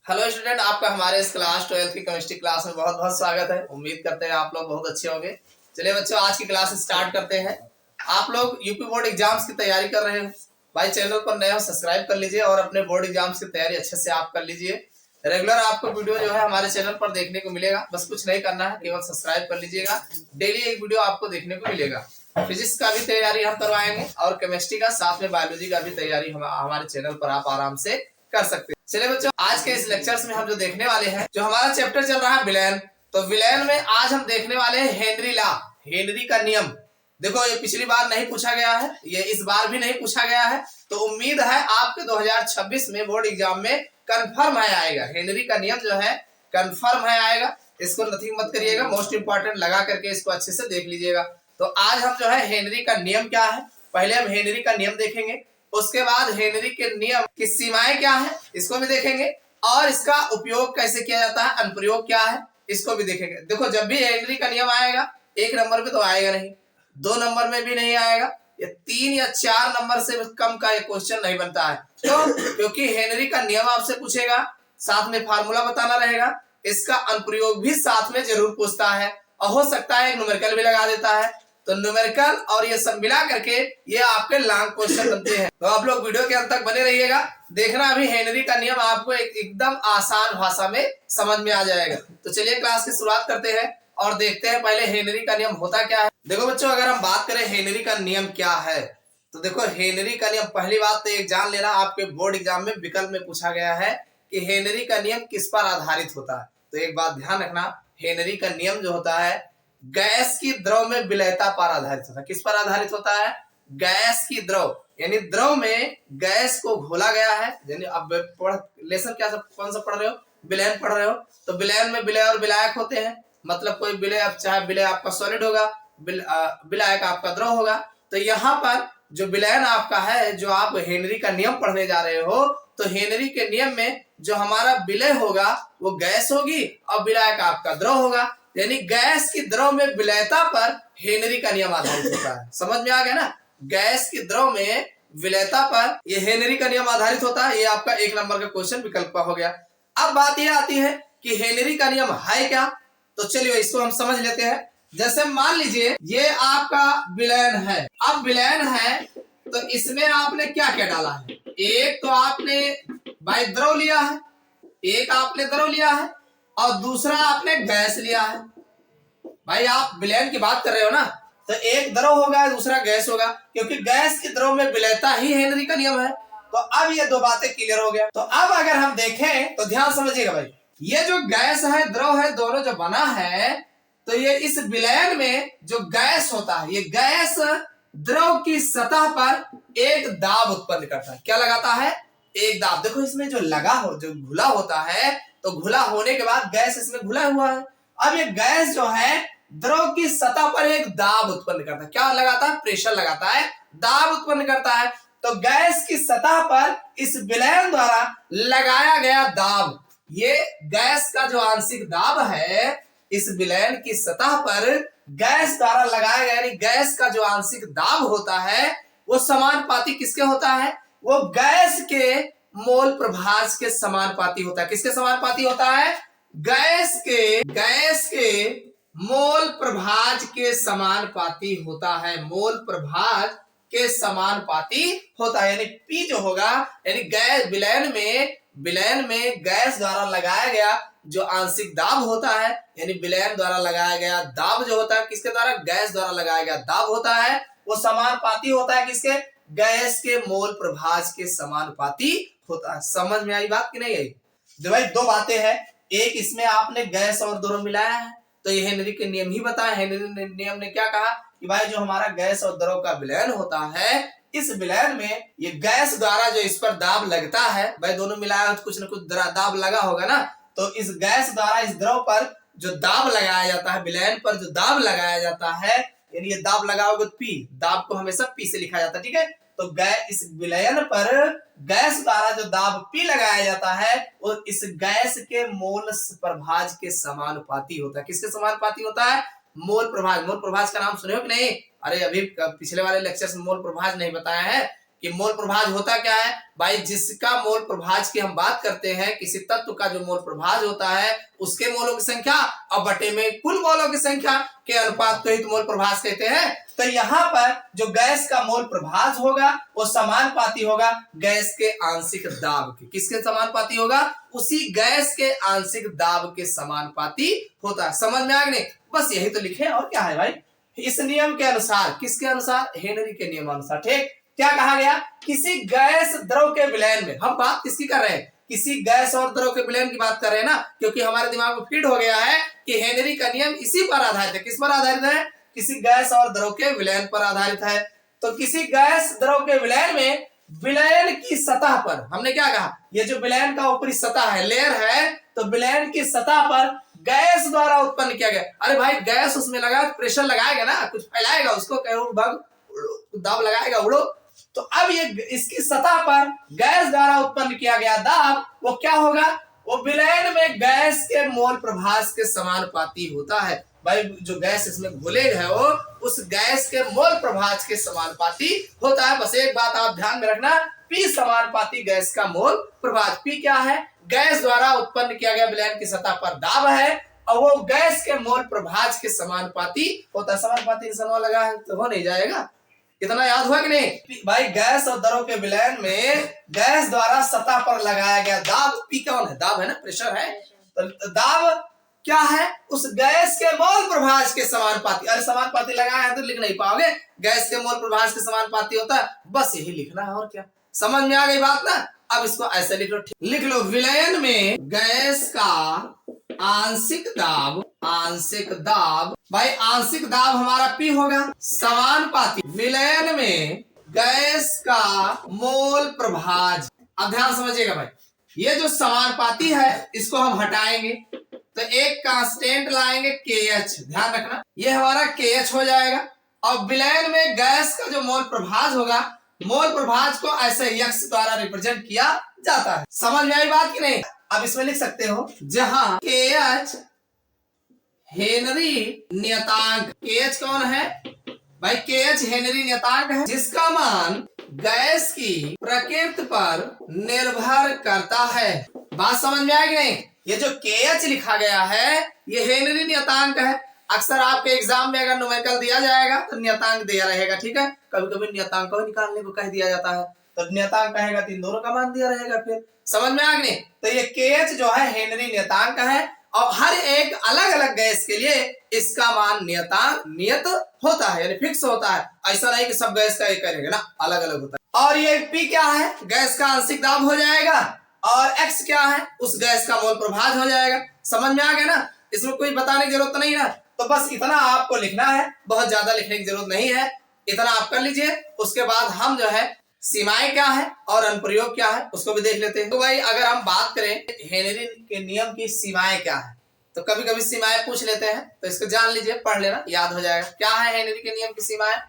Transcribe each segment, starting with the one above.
Hello student, आपका हमारे इस क्लास 12th की केमिस्ट्री क्लास में बहुत बहुत स्वागत है। उम्मीद करते हैं आप लोग बहुत अच्छे होंगे। चलिए बच्चों, आज की क्लास स्टार्ट करते हैं। आप लोग यूपी बोर्ड एग्जाम्स की तैयारी कर रहे हो, भाई चैनल पर नए हो सब्सक्राइब कर लीजिए और अपने बोर्ड एग्जाम्स की तैयारी अच्छे से आप कर लीजिए। रेगुलर आपको वीडियो जो है हमारे चैनल पर देखने को मिलेगा, बस कुछ नहीं करना है, केवल सब्सक्राइब कर लीजिएगा। डेली एक वीडियो आपको देखने को मिलेगा। फिजिक्स का भी तैयारी हम करवाएंगे और केमिस्ट्री का, साथ में बायोलॉजी का भी तैयारी हमारे चैनल पर आप आराम से कर सकते हैं। चलिए बच्चों, आज के इस लेक्चर्स में हम जो देखने वाले हैं, जो हमारा चैप्टर चल रहा है विलेन, तो विलेन में आज हम देखने वाले हैं हेनरी लॉ, हेनरी का नियम। देखो, ये पिछली बार नहीं पूछा गया है, ये इस बार भी नहीं पूछा गया है, तो उम्मीद है आपके 2026 में बोर्ड एग्जाम में कंफर्म है आएगा। हेनरी का नियम जो है कंफर्म है आएगा, इसको नथिंग मत करिएगा, मोस्ट इंपॉर्टेंट लगा करके इसको अच्छे से देख लीजिएगा। तो आज हम जो है हेनरी का नियम क्या है, पहले हम हेनरी का नियम देखेंगे, उसके बाद हेनरी के नियम की सीमाएं क्या है इसको भी देखेंगे, और इसका उपयोग कैसे किया जाता है, अनुप्रयोग क्या है इसको भी देखेंगे। देखो, जब भी हेनरी का नियम आएगा 1 नंबर पे तो आएगा नहीं, 2 नंबर में भी नहीं आएगा, ये 3 या 4 नंबर से कम का ये क्वेश्चन नहीं बनता है। तो क्योंकि हेनरी का नियम आपसे पूछेगा, साथ में फार्मूला बताना रहेगा, इसका अनुप्रयोग भी साथ में जरूर पूछता है, और हो सकता है एक न्यूमेरिकल भी लगा देता है। तो न्यूमेरिकल और ये सब मिला करके ये आपके लॉन्ग क्वेश्चन बनते हैं। तो आप लोग वीडियो के अंत तक बने रहिएगा, देखना अभी हेनरी का नियम आपको एकदम आसान भाषा में समझ में आ जाएगा। तो चलिए क्लास की शुरुआत करते हैं और देखते हैं पहले हेनरी का नियम होता क्या है। देखो बच्चों, अगर हम बात करें हेनरी का नियम क्या है, तो देखो हेनरी का नियम, पहली बात तो एक जान लेना, आपके बोर्ड एग्जाम में विकल्प में पूछा गया है कि हेनरी का नियम किस पर आधारित होता है। तो एक बात ध्यान रखना, हेनरी का नियम जो होता है गैस की द्रव में विलयता पर आधारित होता है। किस पर आधारित होता है? गैस की द्रव, यानी द्रव में गैस को घोला गया है। यानी अब लेसन क्या कौन सा पढ़ रहे हो? विलयन पढ़ रहे हो। तो विलयन में विलय और विलायक होते हैं, मतलब कोई विलय, अब चाहे विलय आपका सॉलिड होगा, विलायक आपका द्रव होगा। तो यहाँ पर जो विलयन आपका है, जो आप हेनरी का नियम पढ़ने जा रहे हो, तो हेनरी के नियम में जो हमारा विलय होगा वो गैस होगी और विलायक आपका द्रव होगा। यानी गैस की द्रव में विलयता पर हेनरी का नियम आधारित होता है। समझ में आ गया ना? गैस की द्रव में विलयता पर ये हेनरी का नियम आधारित होता है। ये आपका 1 नंबर का क्वेश्चन विकल्प का हो गया। अब बात ये आती है कि हेनरी का नियम है क्या, तो चलिए इसको हम समझ लेते हैं। जैसे मान लीजिए ये आपका विलयन है, अब विलयन है तो इसमें आपने क्या क्या डाला है? एक तो आपने भाई द्रव लिया है, एक आपने द्रव लिया है और दूसरा आपने गैस लिया है। भाई आप विलयन की बात कर रहे हो ना, तो एक द्रव होगा दूसरा गैस होगा, क्योंकि गैस की द्रव में विलयता ही हेनरी का नियम है। तो अब ये दो बातें क्लियर हो गया। तो अब अगर हम देखें तो ध्यान समझिएगा भाई, ये जो गैस है द्रव है दोनों जो बना है, तो ये इस विलयन में जो गैस होता है, ये गैस द्रव की सतह पर एक दाब उत्पन्न करता है। क्या लगाता है? एक दाब। देखो इसमें जो लगा हो, जो घुला होता है, तो घुला होने के बाद गैस इसमें घुला हुआ है। अब ये गैस जो है द्रव की सतह पर एक दाब उत्पन्न करता है। क्या लगाता है? प्रेशर लगाता है, दाब उत्पन्न करता है। तो गैस की सतह पर इस विलयन द्वारा लगाया गया दाब, ये गैस का जो आंशिक दाब है इस विलयन की सतह पर गैस द्वारा लगाया गया, यानी गैस का जो आंशिक दाब होता है वो समानुपाती किसके होता है? वो गैस के मोल प्रभाज के समानुपाती होता है। किसके समानुपाती होता है? गैस के मोल प्रभाज के समानुपाती होता है। मोल प्रभाज के समानुपाती होता है, यानी P जो होगा, यानी गैस विलयन में गैस द्वारा लगाया गया जो आंशिक दाब होता है, यानी विलयन द्वारा लगाया गया दाब जो होता है, किसके द्वारा? गैस द्वारा लगाया गया दाब होता है, वो समानुपाती होता है किसके? गैस के मोल प्रभाज के समानुपाती होता है। समझ में आई बात कि नहीं आई? जो भाई दो बातें हैं, एक इसमें आपने गैस और द्रव मिलाया है, तो ये हेनरी के नियम ही बताया। हेनरी नियम ने क्या कहा कि भाई जो हमारा गैस और द्रव का विलयन होता है, इस विलयन में ये गैस द्वारा जो इस पर दाब लगता है, भाई दोनों मिलाया तो कुछ न कुछ दाब लगा होगा ना, तो इस गैस द्वारा इस द्रव पर जो दाब लगाया जाता है, विलयन पर जो दाब लगाया जाता है, यानी ये दाब लगाओगे तो P, दाब को हमेशा P से लिखा जाता है, ठीक है? तो इस विलयन पर गैस द्वारा जो दाब P लगाया जाता है वो इस गैस के मोल प्रभाज के समानुपाती होता है। किसके समानुपाती होता है? मोल प्रभाज। मोल प्रभाज का नाम सुने हो कि नहीं? अरे अभी पिछले वाले लेक्चर में मोल प्रभाज नहीं बताया है कि मोल प्रभाज होता क्या है भाई, जिसका मोल प्रभाज की हम बात करते हैं, किसी तत्व का जो मोल प्रभाज होता है उसके मोलों की संख्या और बटे में कुल मोलों की संख्या के अनुपात को ही तो मोल प्रभाज कहते हैं। तो यहाँ पर जो गैस का मोल प्रभाज होगा वो समानुपाती होगा गैस के आंशिक दाब के। किसके समानुपाती होगा? उसी गैस के आंशिक दाब के समानुपाती होता है। समझ में आ गया? बस यही तो लिखे और क्या है भाई, इस नियम के अनुसार, किसके अनुसार? हेनरी के नियमानुसार। ठीक, क्या कहा गया? किसी गैस द्रव के विलयन में, हम बात किसकी कर रहे हैं? किसी गैस और द्रव के विलयन की बात कर रहे हैं ना, क्योंकि हमारे दिमाग में फिट हो गया है कि हेनरी का नियम इसी पर आधारित है। किस पर आधारित है? किसी गैस और द्रव के विलयन पर आधारित है। तो किसी गैस द्रव के विलयन में विलयन की सतह पर, हमने क्या कहा, ये जो विलयन का ऊपरी सतह है, लेयर है, तो विलयन की सतह पर गैस द्वारा उत्पन्न किया गया। अरे भाई गैस उसमें लगा, प्रेशर लगाएगा ना, कुछ फैलाएगा, उसको दाब लगाएगा, उड़ो। तो अब ये इसकी सतह पर गैस द्वारा उत्पन्न किया गया दाब वो क्या होगा? वो विलयन में गैस के मोल प्रभाज के समानुपाती होता है। भाई जो गैस इसमें घुले है वो उस गैस के मोल प्रभाज के समानुपाती होता है। बस एक बात आप ध्यान में रखना, P समानुपाती गैस का मोल प्रभाज। P क्या है? गैस द्वारा उत्पन्न किया गया विलयन की सतह पर दाब है और वो गैस के मोल प्रभाज के समानुपाती होता है। समानुपाती समा लगा है तो हो नहीं जाएगा। कितना याद हुआ कि नहीं भाई? गैस और द्रव के विलयन में गैस द्वारा सतह पर लगाया गया दाब, P कौन है? दाब है ना, प्रेशर है। तो दाब क्या है? उस गैस के मोल प्रभाज के समानुपाती। अरे समानुपाती लगाया है तो लिख नहीं पाओगे, गैस के मोल प्रभाज के समानुपाती होता है, बस यही लिखना है और क्या। समझ में आ गई बात ना? अब इसको ऐसे लिख लो, लिख लो, विलयन में गैस का आंशिक दाब, आंशिक दाब, भाई आंशिक दाब हमारा P होगा, समानुपाती विलयन में गैस का मोल प्रभाज। अब ध्यान समझिएगा भाई, ये जो समानुपाती है इसको हम हटाएंगे तो एक कांस्टेंट लाएंगे KH, ध्यान रखना ये हमारा KH हो जाएगा। और विलयन में गैस का जो मोल प्रभाज होगा, मोल प्रभाज को ऐसे यक्स द्वारा रिप्रेजेंट किया जाता है। समझ में आई बात कि नहीं? अब इसमें लिख सकते हो, जहां KH हेनरी नियतांक, KH कौन है भाई? KH हेनरी नियतांक है जिसका मान गैस की प्रकृति पर निर्भर करता है। बात समझ में आएगी नहीं? ये जो KH लिखा गया है ये हेनरी नियतांक है। अक्सर आपके एग्जाम में अगर न्यूमेरिकल दिया जाएगा तो नियतांक दिया रहेगा, ठीक है। कभी कभी नियतांक को निकालने को कह दिया जाता है तो नियतांक कहेगा तो इन दोनों का मान दिया रहेगा। फिर समझ में आ गई? तो ये KH जो है हेनरी नियतांक है और हर एक अलग अलग गैस के लिए इसका मान नियतांक नियत होता है, यानी फिक्स होता है। ऐसा नहीं कि सब गैस का एक करेंगे ना, अलग अलग होता है। और ये P क्या है? गैस का आंशिक दाब हो जाएगा और X क्या है? उस गैस का मोल प्रभाज हो जाएगा। समझ में आ गया ना? इसमें कोई बताने की जरूरत नहीं ना, तो बस इतना आपको लिखना है, बहुत ज्यादा लिखने की जरूरत नहीं है, इतना आप कर लीजिए। उसके बाद हम जो है सीमाएं क्या है और अनुप्रयोग क्या है उसको भी देख लेते हैं। तो भाई अगर हम बात करें हेनरी के नियम की सीमाएं क्या है, तो कभी कभी सीमाएं पूछ लेते हैं, तो इसको जान लीजिए, पढ़ लेना, याद हो जाएगा। क्या है हेनरी के नियम की सीमाएं?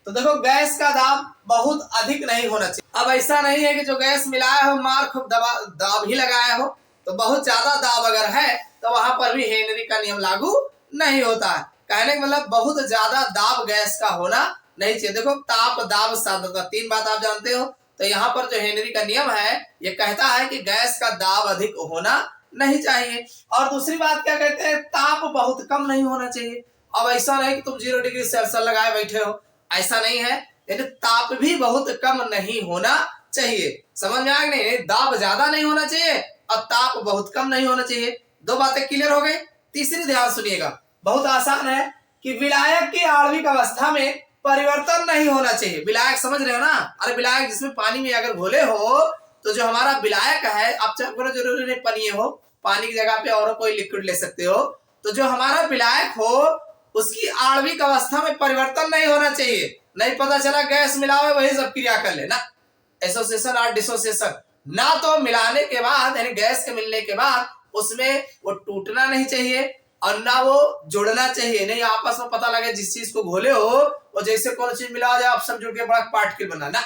तो देखो, गैस का दाब बहुत अधिक नहीं होना चाहिए। अब ऐसा नहीं है कि जो गैस मिलाया हो मार खूब दाब ही लगाया हो, तो बहुत ज्यादा दाब अगर है तो वहां पर भी हेनरी का नियम लागू नहीं होता है। कहने का मतलब बहुत ज्यादा दाब गैस का होना नहीं चाहिए। देखो, ताप दाब सांद्रता, तीन बात आप जानते हो। तो यहाँ पर जो हेनरी का नियम है ये कहता है कि गैस का दाब अधिक होना नहीं चाहिए। और दूसरी बात क्या कहते हैं? ताप बहुत कम नहीं होना चाहिए। अब ऐसा नहीं कि तुम 0 डिग्री सेल्सियस लगाए बैठे हो, ऐसा नहीं है, यानी ताप भी बहुत कम नहीं होना चाहिए। समझ में आ गई नहीं? दाब ज्यादा नहीं होना चाहिए और ताप बहुत कम नहीं होना चाहिए। दो बातें क्लियर हो गई। तीसरी ध्यान सुनिएगा, बहुत आसान है कि विलायक की आणविक अवस्था में परिवर्तन नहीं होना चाहिए। विलायक समझ रहे हो ना? अरे विलायक जिसमें पानी में अगर घोले हो तो जो हमारा विलायक है, आप चाहे जरूरी नहीं पानी हो, पानी की जगह पे और कोई लिक्विड ले सकते हो, तो जो हमारा विलायक हो उसकी आणविक अवस्था में परिवर्तन नहीं होना चाहिए। नहीं पता चला गैस मिलावे वही सब क्रिया कर लेना, एसोसिएशन और डिसोसिएशन। ना तो मिलाने के बाद यानी गैस के मिलने के बाद उसमें वो टूटना नहीं चाहिए और ना वो जुड़ना चाहिए। नहीं आपस में पता लगे जिस चीज को घोले हो और जैसे कोई चीज मिला जाए आप सब जुड़ के बड़ा पार्टिकल बनाना।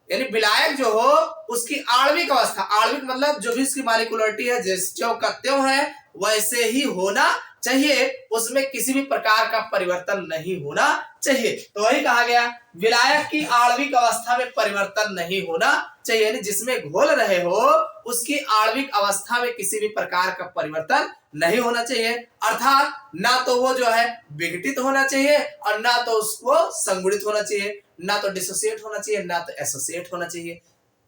यानी विलायक जो हो उसकी आणविक अवस्था, आणविक मतलब जो भी उसकी मॉलिक्यूलरिटी है जो का त्यों है वैसे ही होना चाहिए, उसमें किसी भी प्रकार का परिवर्तन नहीं होना चाहिए। तो वही कहा गया विलायक की आणविक अवस्था में परिवर्तन नहीं होना चाहिए, यानी जिसमें घोल रहे हो उसकी आणविक अवस्था में किसी भी प्रकार का परिवर्तन नहीं होना चाहिए, अर्थात ना तो वो जो है विघटित होना चाहिए और ना तो उसको संगुणित होना चाहिए, ना तो डिसोसिएट होना चाहिए, ना तो एसोसिएट होना चाहिए।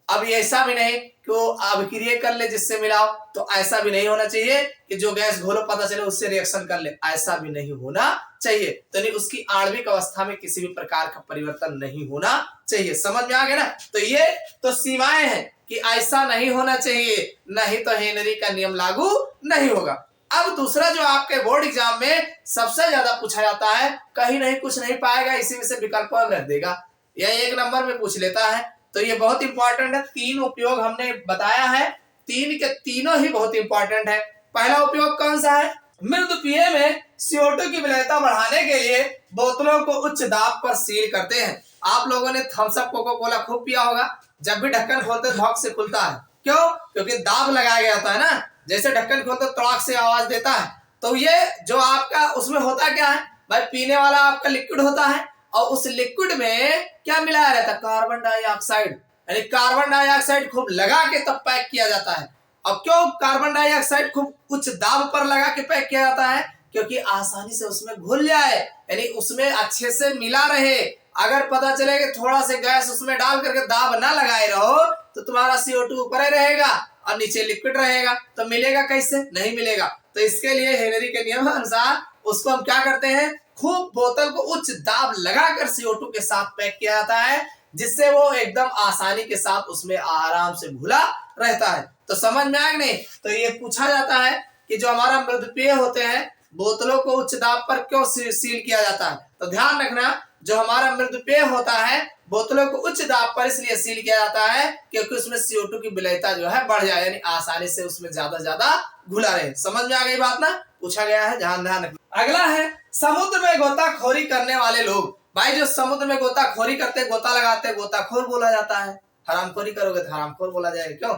अब ऐसा भी नहीं कि वो अभिक्रिया कर ले जिससे मिलाओ, तो ऐसा भी नहीं होना चाहिए कि जो गैस घोलो पता चले उससे रिएक्शन कर ले, ऐसा भी नहीं होना चाहिए। तो नहीं उसकी आणविक अवस्था में किसी भी प्रकार का परिवर्तन नहीं होना चाहिए। समझ में आ गया ना? तो ये तो सीमाएं हैं कि ऐसा नहीं होना चाहिए, नहीं तो हेनरी का नियम लागू नहीं होगा। अब दूसरा जो आपके बोर्ड एग्जाम में सबसे ज्यादा पूछा जाता है, कहीं नहीं कुछ नहीं पाएगा इसी में से विकल्प रख देगा, यह 1 नंबर में पूछ लेता है, तो ये बहुत इंपॉर्टेंट है। 3 उपयोग हमने बताया है, 3 के तीनों ही बहुत इंपॉर्टेंट है। पहला उपयोग कौन सा है? मृदु पेय में CO2 की विलेयता बढ़ाने के लिए बोतलों को उच्च दाब पर सील करते हैं। आप लोगों ने थम्स अप कोका कोला खूब पिया होगा, जब भी ढक्कन खोलते धौक से खुलता है, क्यों? क्योंकि दाब लगाया गया होता है ना, जैसे ढक्कन खोलते तड़ाक से आवाज देता है। तो ये जो आपका उसमें होता क्या है भाई, पीने वाला आपका लिक्विड होता है और उस लिक्विड में क्या मिलाया रहता है? कार्बन डाइऑक्साइड, यानी कार्बन डाइऑक्साइड खूब लगा के तब पैक किया जाता है। अब क्यों कार्बन डाइऑक्साइड खूब उच्च दाब पर लगा के पैक किया जाता है? क्योंकि आसानी से उसमें घुल जाए, यानी उसमें अच्छे से मिला रहे। अगर पता चले कि थोड़ा से गैस उसमें डाल करके दाब ना लगाए रहो तो तुम्हारा CO2 ऊपर ही रहेगा और नीचे लिक्विड रहेगा, तो मिलेगा कैसे? नहीं मिलेगा। तो इसके लिए हेनरी के नियम अनुसार उसको हम क्या करते हैं, खूब बोतल को उच्च दाब लगाकर CO2 के साथ पैक किया जाता है, जिससे वो एकदम आसानी के साथ उसमें आराम से घुला रहता है। तो समझ में आया नहीं? तो ये पूछा जाता है कि जो हमारा मृदु पेय होते हैं बोतलों को उच्च दाब पर क्यों सील किया जाता है? तो ध्यान रखना, जो हमारा मृदु पेय होता है बोतलों को उच्च दाब पर इसलिए सील किया जाता है क्योंकि उसमें CO2 की विलेयता जो है बढ़ जाए, यानी आसानी से उसमें ज्यादा घुला रहे। समझ में आ गई बात ना? पूछा गया है, ध्यान रखना। अगला है समुद्र में गोताखोरी करने वाले लोग। भाई जो समुद्र में गोताखोरी करते, गोता लगाते, गोताखोर बोला जाता है। हरामखोरी करोगे तो हरामखोर बोला जाएगा, क्यों?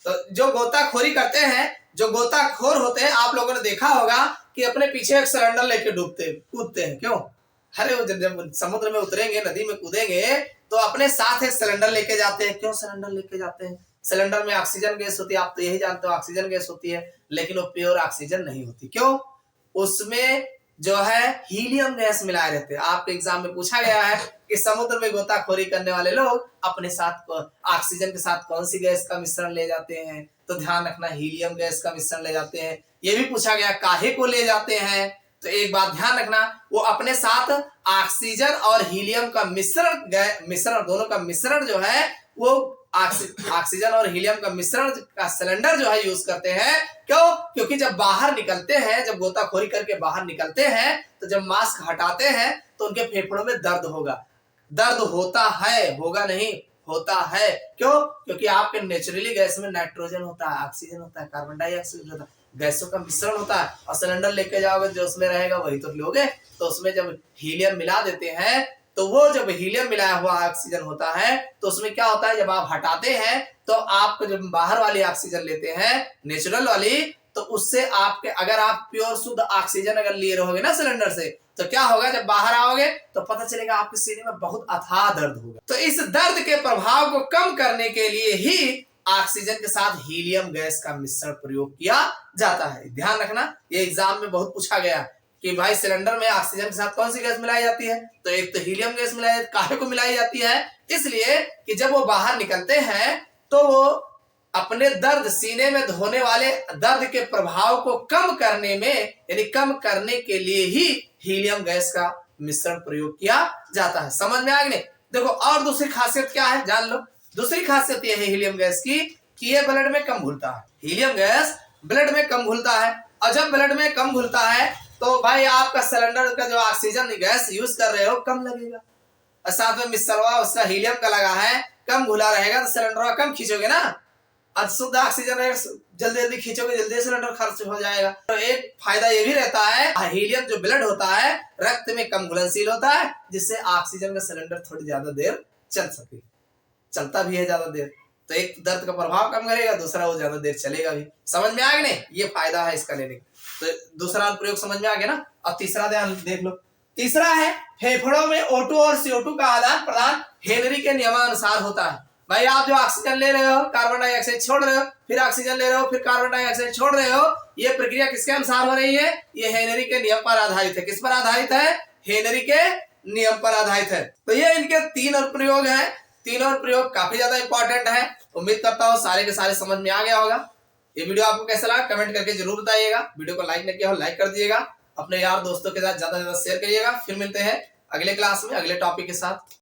तो जो गोताखोरी करते हैं, जो गोताखोर होते हैं, आप लोगों ने देखा होगा कि अपने पीछे एक सिलेंडर लेके कूदते हैं, क्यों? अरे वो जब समुद्र में उतरेंगे, नदी में कूदेंगे तो अपने साथ एक सिलेंडर लेके जाते हैं। क्यों सिलेंडर लेके जाते हैं? सिलेंडर में ऑक्सीजन गैस होती है, आप तो यही जानते हो ऑक्सीजन गैस होती है, लेकिन वो प्योर ऑक्सीजन नहीं होती। क्यों? उसमें जो है हीलियम गैस मिलाए रहते हैं। आपके एग्जाम में पूछा गया है कि समुद्र में गोताखोरी करने वाले लोग अपने साथ ऑक्सीजन के साथ कौन सी गैस का मिश्रण ले जाते हैं? तो ध्यान रखना, हीलियम गैस का मिश्रण ले जाते हैं। ये भी पूछा गया काहे को ले जाते हैं? तो एक बात ध्यान रखना, वो अपने साथ ऑक्सीजन और हीलियम का मिश्रण दोनों का मिश्रण जो है वो ऑक्सीजन और हीलियम का मिश्रण का सिलेंडर जो है यूज करते हैं। क्यों? क्योंकि जब बाहर निकलते हैं, जब गोताखोरी करके बाहर निकलते हैं, तो जब मास्क हटाते हैं तो उनके फेफड़ों में दर्द होगा। दर्द होता है, होगा नहीं, होता है। क्यों? क्योंकि आपके नेचुरली गैस में नाइट्रोजन होता है, ऑक्सीजन होता है, कार्बन डाइऑक्साइड होता है, गैसों का मिश्रण होता है। और सिलेंडर लेके जाओगे जो उसमें रहेगा वही तो लोगे। तो उसमें जब हीलियम मिला देते हैं तो वो जब हीलियम मिलाया हुआ ऑक्सीजन होता है तो उसमें क्या होता है, जब आप हटाते हैं तो आपको जब बाहर वाली ऑक्सीजन लेते हैं नेचुरल वाली, तो उससे आपके अगर आप प्योर शुद्ध ऑक्सीजन अगर लिए रहोगे ना सिलेंडर से, तो क्या होगा, जब बाहर आओगे तो पता चलेगा आपके सीने में बहुत अथाह दर्द होगा। तो इस दर्द के प्रभाव को कम करने के लिए ही ऑक्सीजन के साथ हीलियम गैस का मिश्रण प्रयोग किया जाता है। ध्यान रखना, ये एग्जाम में बहुत पूछा गया कि भाई सिलेंडर में ऑक्सीजन के साथ कौन सी गैस मिलाई जाती है? तो एक तो हीलियम गैस मिलाई जाती है। काहे को मिलाई जाती है? इसलिए कि जब वो बाहर निकलते हैं तो वो अपने दर्द, सीने में होने वाले दर्द के प्रभाव को कम करने में, यानी कम करने के लिए ही हीलियम गैस का मिश्रण प्रयोग किया जाता है। समझ में आ गई? देखो और दूसरी खासियत क्या है जान लो। दूसरी खासियत यह है हीलियम गैस की कि ये ब्लड में कम घुलता है। हीलियम गैस ब्लड में कम घुलता है, और जब ब्लड में कम घुलता है तो भाई आपका सिलेंडर का जो ऑक्सीजन गैस यूज कर रहे हो कम लगेगा, और साथ में मिश्रवा उसका हीलियम का लगा है, कम घुला रहेगा तो सिलेंडर कम खींचोगे ना, और शुद्ध ऑक्सीजन जल्दी जल्दी खींचोगे, जल्दी सिलेंडर खर्च हो जाएगा। तो एक फायदा ये भी रहता है, हीलियम जो ब्लड होता है रक्त में कम घुलनशील होता है, जिससे ऑक्सीजन का सिलेंडर थोड़ी ज्यादा देर चल सके, चलता भी है ज्यादा देर। तो एक दर्द का प्रभाव कम करेगा, दूसरा वो ज्यादा देर चलेगा भी। समझ में आ गया नहीं? ये फायदा है इसका लेने का। तो दूसरा प्रयोग समझ में आ गया ना। अब तीसरा ध्यान देख लो। तीसरा है फेफड़ों में O2 और CO2 का आदान प्रदान हेनरी के नियमानुसार होता है। भाई आप जो ऑक्सीजन ले रहे हो, कार्बन डाइऑक्साइड छोड़ रहे हो, फिर ऑक्सीजन ले रहे हो, फिर कार्बन डाइऑक्साइड छोड़ रहे हो, ये प्रक्रिया किसके अनुसार हो रही है? ये हेनरी के नियम पर आधारित है। किस पर आधारित है? हेनरी के नियम पर आधारित है। तो ये इनके 3 अनुप्रयोग हैं। तीनों अनुप्रयोग काफी ज्यादा इंपॉर्टेंट है। उम्मीद करता हूँ सारे के सारे समझ में आ गया होगा। ये वीडियो आपको कैसा लगा कमेंट करके जरूर बताइएगा। वीडियो को लाइक नहीं किया हो लाइक कर दिएगा, अपने यार दोस्तों के साथ ज्यादा से ज्यादा शेयर करिएगा। फिर मिलते हैं अगले क्लास में अगले टॉपिक के साथ।